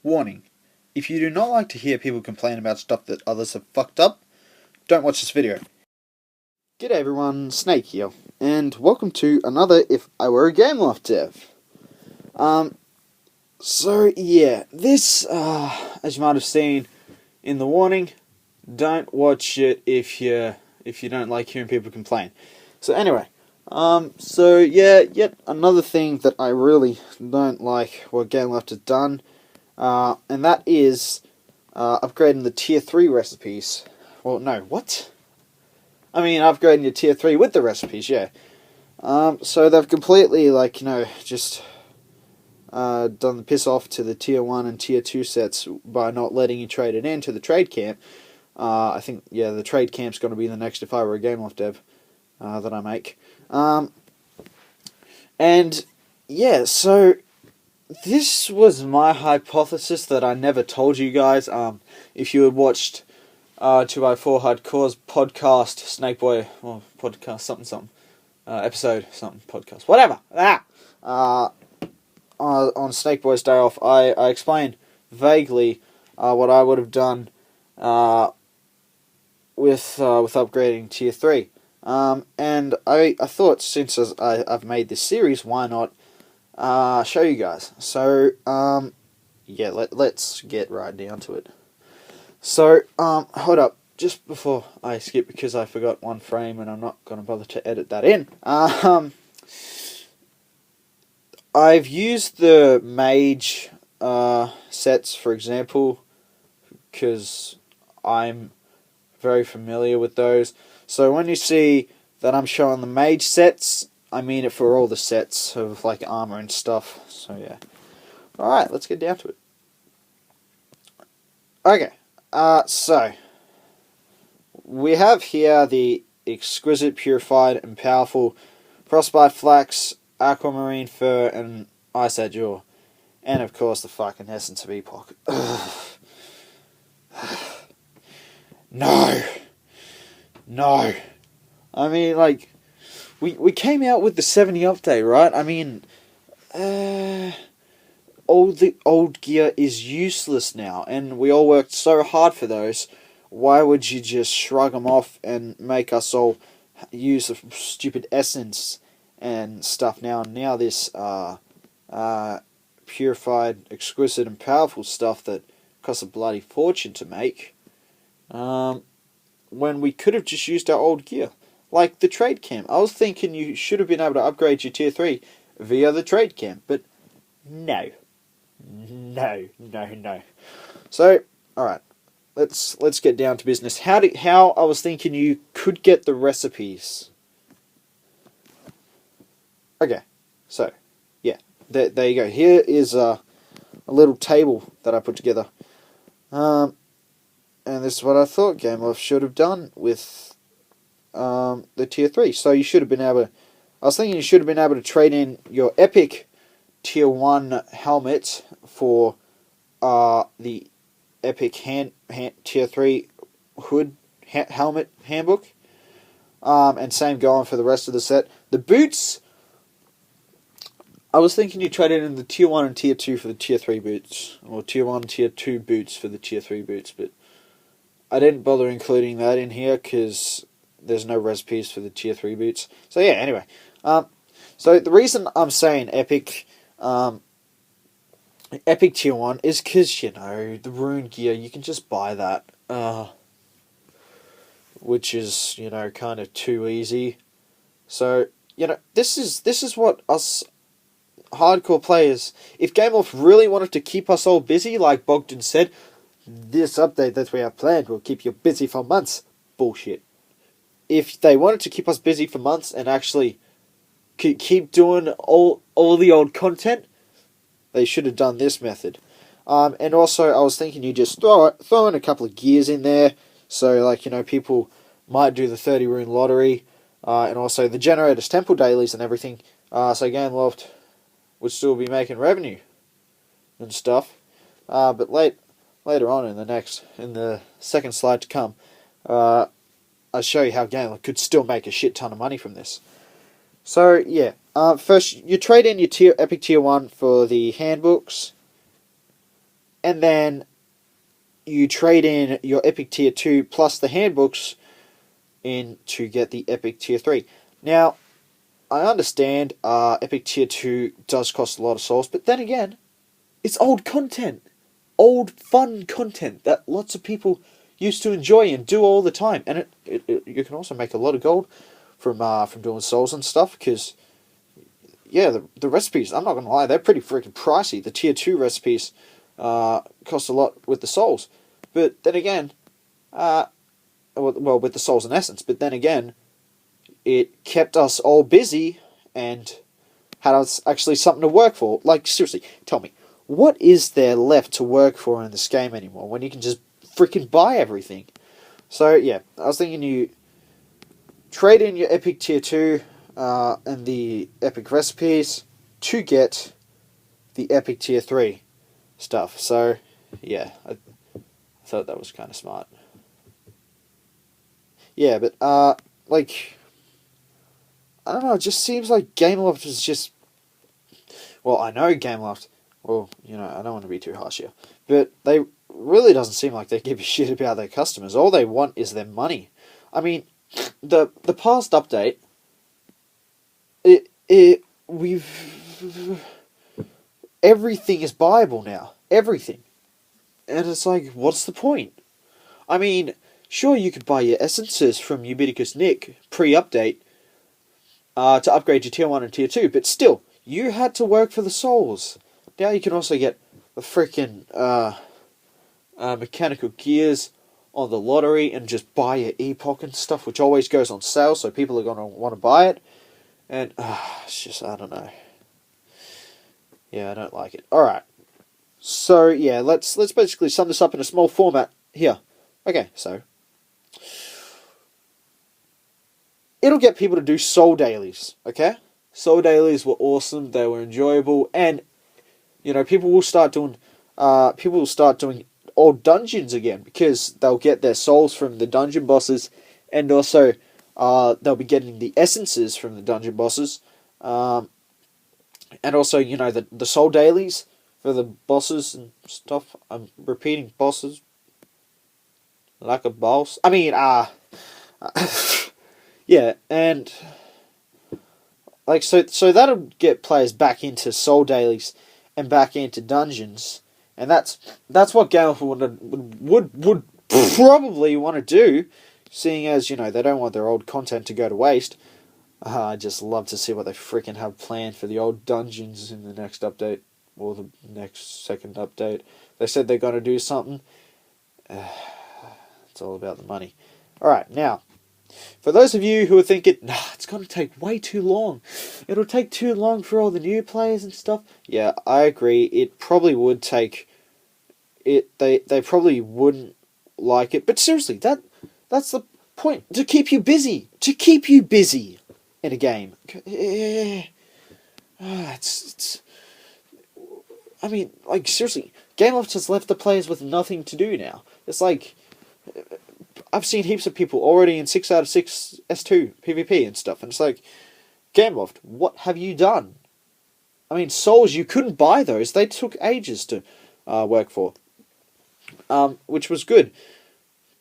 Warning: if you do not like to hear people complain about stuff that others have fucked up, don't watch this video. G'day everyone, Snake here, and welcome to another If I Were a Gameloft dev. So yeah, this, as you might have seen in the warning, don't watch it if you don't like hearing people complain. So anyway, so yeah, yet another thing that I really don't like what Gameloft has done, and that is upgrading the tier 3 recipes. Well, no, what? I mean, upgrading your tier 3 with the recipes, yeah. So they've completely, just done the piss off to the tier 1 and tier 2 sets by not letting you trade it into the trade camp. I think, yeah, the trade camp's going to be the next If I Were a Gameloft dev that I make. And, yeah, so this was my hypothesis that I never told you guys. If you had watched 2x4 Hardcore's podcast, Snakeboy, or podcast something, episode something, podcast, whatever, on Snakeboy's day off, I explained vaguely what I would have done with upgrading tier 3. And I thought, since I've made this series, why not show you guys? So, yeah, let's get right down to it. So, hold up, just before I skip, because I forgot one frame and I'm not going to bother to edit that in. I've used the mage sets, for example, because I'm very familiar with those. So when you see that I'm showing the mage sets, I mean it for all the sets of like armour and stuff. So yeah. Alright, let's get down to it. Okay. So we have here the exquisite, purified, and powerful frostbite flax, aquamarine fur, and ice azure, and of course the fucking essence of epoch. No. I mean, like, we came out with the 70 update, right? I mean, all the old gear is useless now, and we all worked so hard for those. Why would you just shrug them off and make us all use the stupid essence and stuff now? And now this purified, exquisite, and powerful stuff that costs a bloody fortune to make, when we could have just used our old gear. Like the trade camp. I was thinking you should have been able to upgrade your tier 3 via the trade camp, but no. So, alright. Let's get down to business. How I was thinking you could get the recipes. Okay, so yeah, there you go. Here is a little table that I put together, and this is what I thought Gameloft should have done with the tier 3. So you should have been able to, I was thinking you should have been able to trade in your epic tier 1 helmet for the epic tier 3 hood helmet handbook, and same going for the rest of the set. The boots, I was thinking you trade it in the tier 1 and tier 2 for the tier 3 boots, or tier 1 and tier 2 boots for the tier 3 boots, but I didn't bother including that in here because there's no recipes for the tier 3 boots. So yeah, anyway, so the reason I'm saying epic tier 1 is because, you know, the rune gear, you can just buy that, which is, you know, kind of too easy. So, you know, this is what us hardcore players, if Gameloft really wanted to keep us all busy, like Bogdan said, this update that we have planned will keep you busy for months. Bullshit. If they wanted to keep us busy for months and actually keep doing all the old content, they should have done this method. And also, I was thinking you just throw in a couple of gears in there, so, like, you know, people might do the 30 rune lottery, and also the generators temple dailies and everything, so Gameloft would still be making revenue and stuff. But later on in the second slide to come, I'll show you how Gameloft could still make a shit ton of money from this. So yeah, first you trade in your epic tier 1 for the handbooks, and then you trade in your Epic Tier 2 plus the handbooks in to get the Epic Tier 3. Now, I understand Epic Tier 2 does cost a lot of souls, but then again, it's old content. Old, fun content that lots of people used to enjoy and do all the time. And you can also make a lot of gold from doing souls and stuff, because, yeah, the recipes, I'm not going to lie, they're pretty freaking pricey. The Tier 2 recipes cost a lot with the souls. But then again, well, with the souls and essence, but then again, it kept us all busy and had us actually something to work for. Like, seriously, tell me, what is there left to work for in this game anymore when you can just freaking buy everything? So, yeah, I was thinking you trade in your Epic Tier 2 and the Epic recipes to get the Epic Tier 3 stuff. So, yeah, I thought that was kind of smart. Yeah, but, like, I don't know, it just seems like Gameloft is just... Well, I know Gameloft... Well, I don't want to be too harsh here. But they really doesn't seem like they give a shit about their customers. All they want is their money. I mean, the past update... Everything is buyable now. Everything. And it's like, what's the point? I mean, sure, you could buy your essences from TheMightySnakeBoy pre-update to upgrade your Tier 1 and Tier 2, but still, you had to work for the souls. Now you can also get the freaking mechanical gears on the lottery and just buy your epoch and stuff, which always goes on sale, so people are going to want to buy it. And, it's just, I don't know. Yeah, I don't like it. Alright. So, yeah, let's basically sum this up in a small format here. Okay, so... It'll get people to do soul dailies, okay? Soul dailies were awesome, they were enjoyable, and, people will start doing old dungeons again, because they'll get their souls from the dungeon bosses, and also, they'll be getting the essences from the dungeon bosses, and also, the soul dailies for the bosses and stuff. I'm repeating bosses. Like a boss. I mean, yeah, and like so that'll get players back into soul dailies and back into dungeons, and that's what Gameloft would probably want to do, seeing as they don't want their old content to go to waste. I just love to see what they freaking have planned for the old dungeons in the next update or the next second update. They said they're going to do something. It's all about the money. Alright, now, for those of you who are thinking, it's going to take way too long. It'll take too long for all the new players and stuff. Yeah, I agree. It probably would take... They probably wouldn't like it. But seriously, that's the point. To keep you busy. To keep you busy in a game. I mean, like, seriously, Gameloft has left the players with nothing to do now. It's like... I've seen heaps of people already in 6 out of 6 S2 PvP and stuff, and it's like, Gameloft, what have you done? I mean, souls, you couldn't buy those. They took ages to work for, which was good.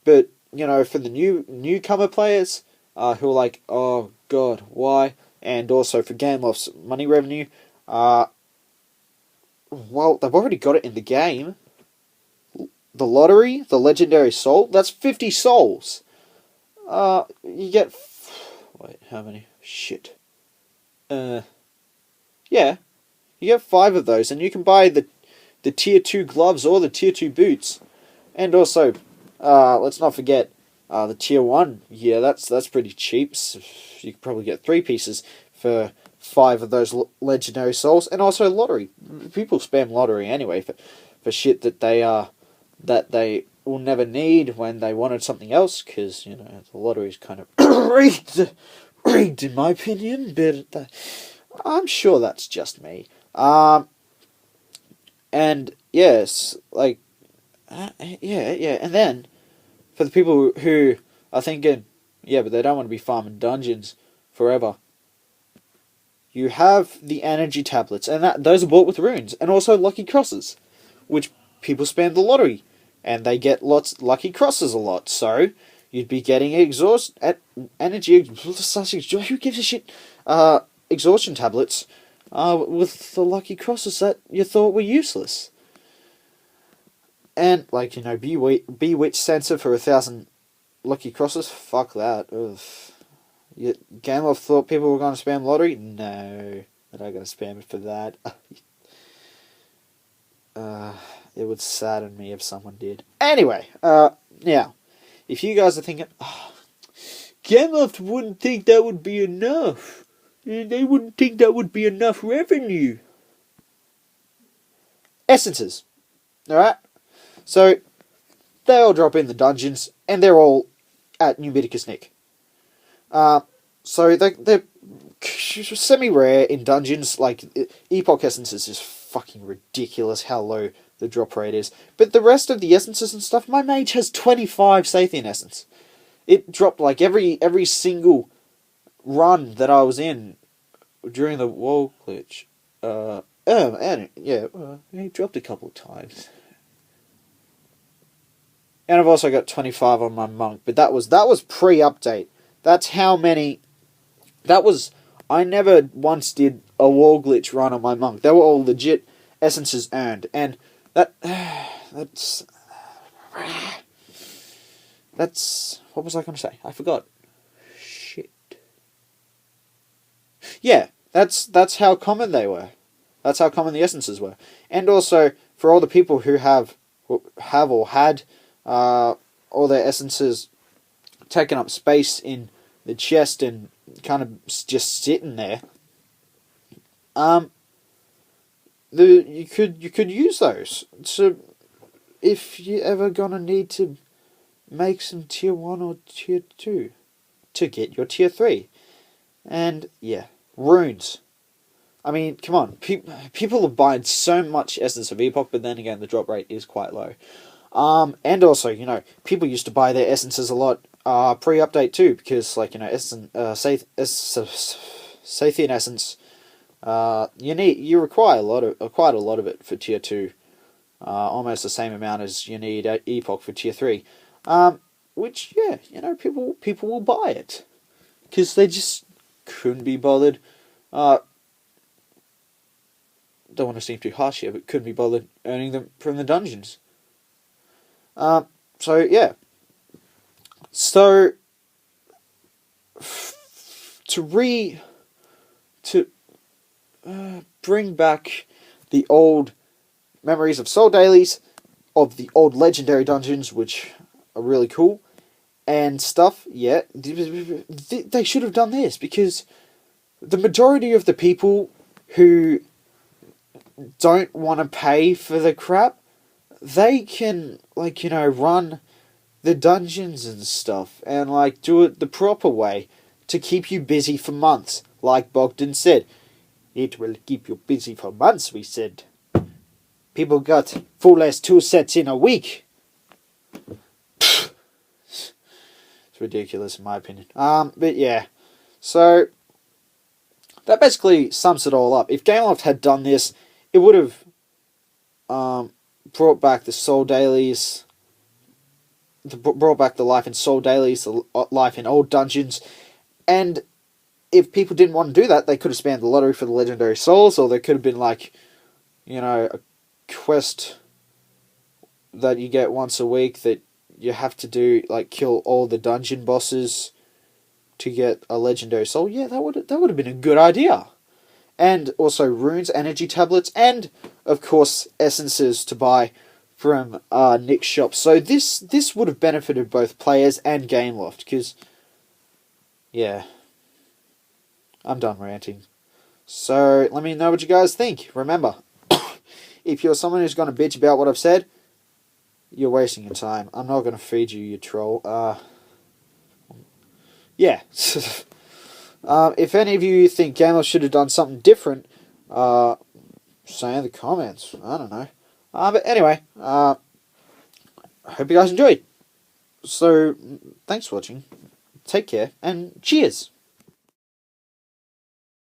But, for the newcomer players who are like, oh god, why? And also for Gameloft's money revenue, well, they've already got it in the game. The lottery, the legendary soul, that's 50 souls. You get... Wait, how many? Shit. Yeah. You get 5 of those, and you can buy the Tier 2 gloves or the Tier 2 boots. And also, let's not forget, the Tier 1. Yeah, that's pretty cheap. So you could probably get 3 pieces for 5 of those legendary souls. And also lottery. People spam lottery anyway for shit that they will never need when they wanted something else, because, the lottery's kind of rigged in my opinion, but I'm sure that's just me. And, yes, like, yeah, and then, for the people who are thinking, yeah, but they don't want to be farming dungeons forever, you have the energy tablets, and those are bought with runes, and also lucky crosses, which people spam the lottery, and they get lots lucky crosses a lot. So you'd be getting energy. Who gives a shit? Exhaustion tablets. With the lucky crosses that you thought were useless. And like Bewitch sensor for 1,000 lucky crosses. Fuck that. Ugh. Gameloft thought people were going to spam lottery. No, they're not going to spam it for that. It would sadden me if someone did. Anyway, now, if you guys are thinking, Gameloft wouldn't think that would be enough. They wouldn't think that would be enough revenue. Essences. Alright? So, they all drop in the dungeons, and they're all at TheMightySnakeBoy. So they're semi-rare in dungeons. Like, Epoch Essences is fucking ridiculous how low the drop rate is. But the rest of the essences and stuff, my mage has 25 Sathian Essence. It dropped like every single run that I was in during the wall glitch. He dropped a couple of times. And I've also got 25 on my monk, but that was pre-update. That's how many. I never once did a wall glitch run on my monk. They were all legit essences earned, and that's what was I going to say? I forgot. Shit. Yeah, that's how common they were. That's how common the essences were, and also for all the people who have or had all their essences taking up space in the chest and kind of just sitting there. You could use those. So if you're ever gonna need to make some tier 1 or tier 2 to get your tier 3. And yeah, runes. I mean, come on, people are buying so much Essence of Epoch, but then again, the drop rate is quite low. And also, people used to buy their essences a lot pre-update too, because Sathian Essence, you require quite a lot of it for tier 2, almost the same amount as you need Epoch for tier 3. Which people will buy it because they just couldn't be bothered. Don't want to seem too harsh here, but couldn't be bothered earning them from the dungeons. So yeah. So to bring back the old memories of soul dailies, of the old legendary dungeons, which are really cool and stuff. Yeah, they should have done this, because the majority of the people who don't want to pay for the crap, they can run the dungeons and stuff and do it the proper way to keep you busy for months. Like Bogdan said, it will keep you busy for months, we said. People got full S2 sets in a week. It's ridiculous in my opinion. But yeah. So that basically sums it all up. If Gameloft had done this, it would have brought back the soul dailies, brought back the life in soul dailies, the life in old dungeons, and if people didn't want to do that, they could have spammed the lottery for the legendary souls, or there could have been a quest that you get once a week that you have to do, kill all the dungeon bosses to get a legendary soul. Yeah, that would have been a good idea. And also runes, energy tablets, and of course essences to buy from Nick's shop. So this would have benefited both players and Gameloft, because yeah, I'm done ranting. So let me know what you guys think. Remember, if you're someone who's going to bitch about what I've said, you're wasting your time. I'm not going to feed you, you troll. Yeah. If any of you think Gameloft should have done something different, say in the comments. I don't know. But anyway, I hope you guys enjoyed. So, thanks for watching. Take care, and cheers!